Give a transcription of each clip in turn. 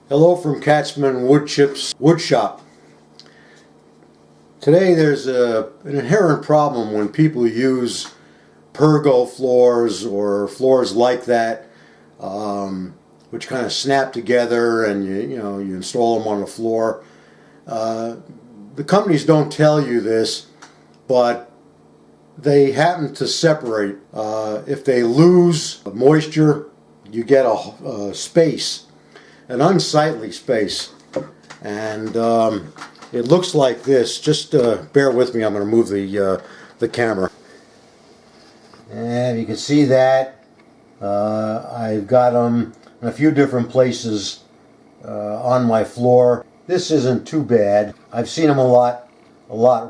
Hello from Katzman Wood Chips Wood Shop. Today there's an inherent problem when people use pergo floors or floors like that, which kind of snap together and you install them on the floor. The companies don't tell you this, but they happen to separate. If they lose moisture, you get a space, an unsightly space, and it looks like this. Just bear with me. I'm going to move the camera, and you can see that I've got them in a few different places on my floor. This isn't too bad. I've seen them a lot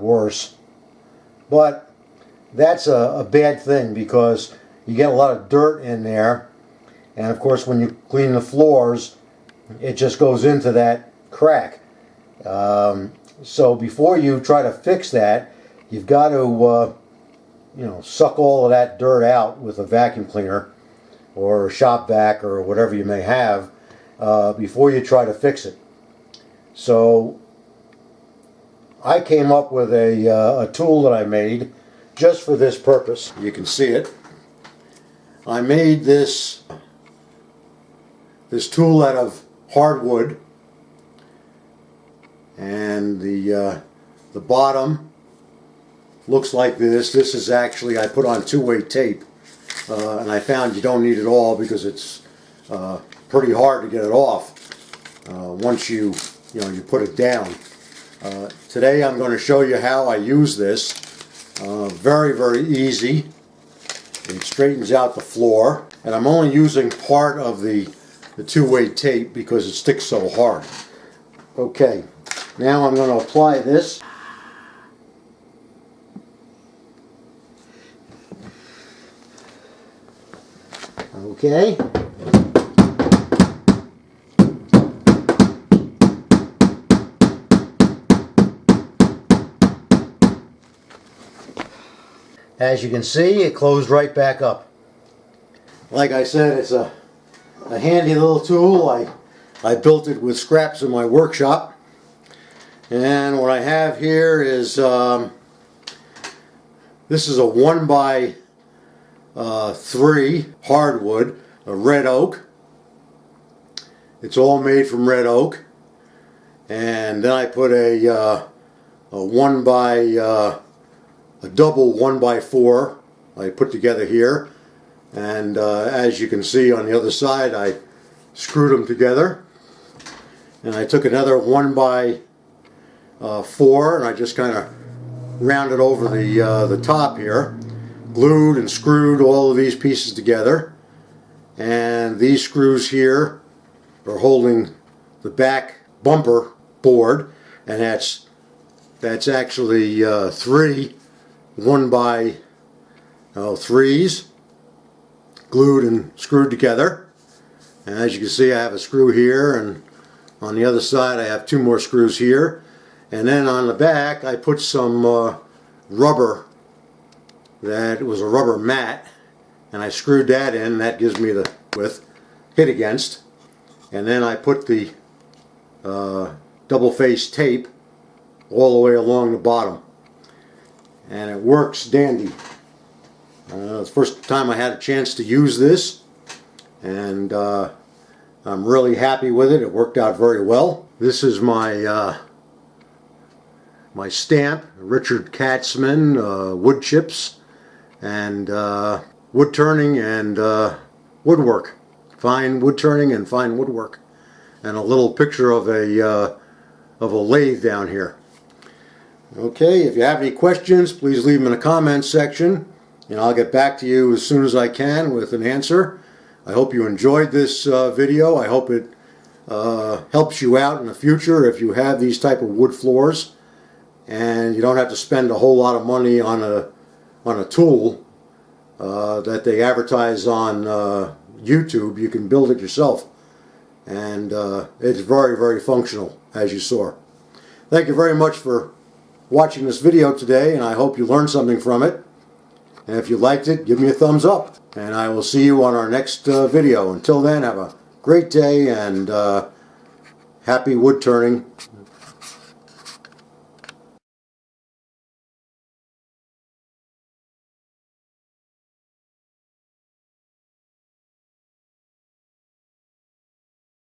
worse, but that's a bad thing because you get a lot of dirt in there, and of course when you clean the floors, it just goes into that crack. So before you try to fix that, you've got to suck all of that dirt out with a vacuum cleaner or a shop vac or whatever you may have before you try to fix it. So I came up with a tool that I made just for this purpose. You can see it. I made this tool out of hardwood, and the bottom looks like this. This is actually, I put on two-way tape, and I found you don't need it all because it's pretty hard to get it off once you put it down. Today I'm going to show you how I use this. Very easy. It straightens out the floor, and I'm only using part of the two-way tape because it sticks so hard. Okay, now I'm going to apply this. Okay. As you can see, it closed right back up. Like I said, it's a handy little tool. I built it with scraps in my workshop, and what I have here is this is a 1x3 hardwood, a red oak. It's all made from red oak, and then I put a double 1x4 I put together here. And as you can see on the other side, I screwed them together, and I took another 1x4 and I just kind of rounded over the top here, glued and screwed all of these pieces together, and these screws here are holding the back bumper board, and that's actually three 1x3s glued and screwed together. And as you can see, I have a screw here, and on the other side I have two more screws here, and then on the back I put some rubber. That was a rubber mat, and I screwed that in. That gives me the width, hit against, and then I put the double-faced tape all the way along the bottom, and it works dandy. It's the first time I had a chance to use this, and I'm really happy with it. It worked out very well. This is my my stamp, Richard Katzman wood chips, and wood turning and woodwork, fine wood turning and fine woodwork, and a little picture of a lathe down here. Okay, if you have any questions, please leave them in the comments section, and I'll get back to you as soon as I can with an answer. I hope you enjoyed this video. I hope it helps you out in the future if you have these type of wood floors, and you don't have to spend a whole lot of money on a tool that they advertise on YouTube. You can build it yourself, and it's very functional, as you saw. Thank you very much for watching this video today, and I hope you learned something from it. And if you liked it, give me a thumbs up, and I will see you on our next video. Until then, have a great day, and happy wood turning.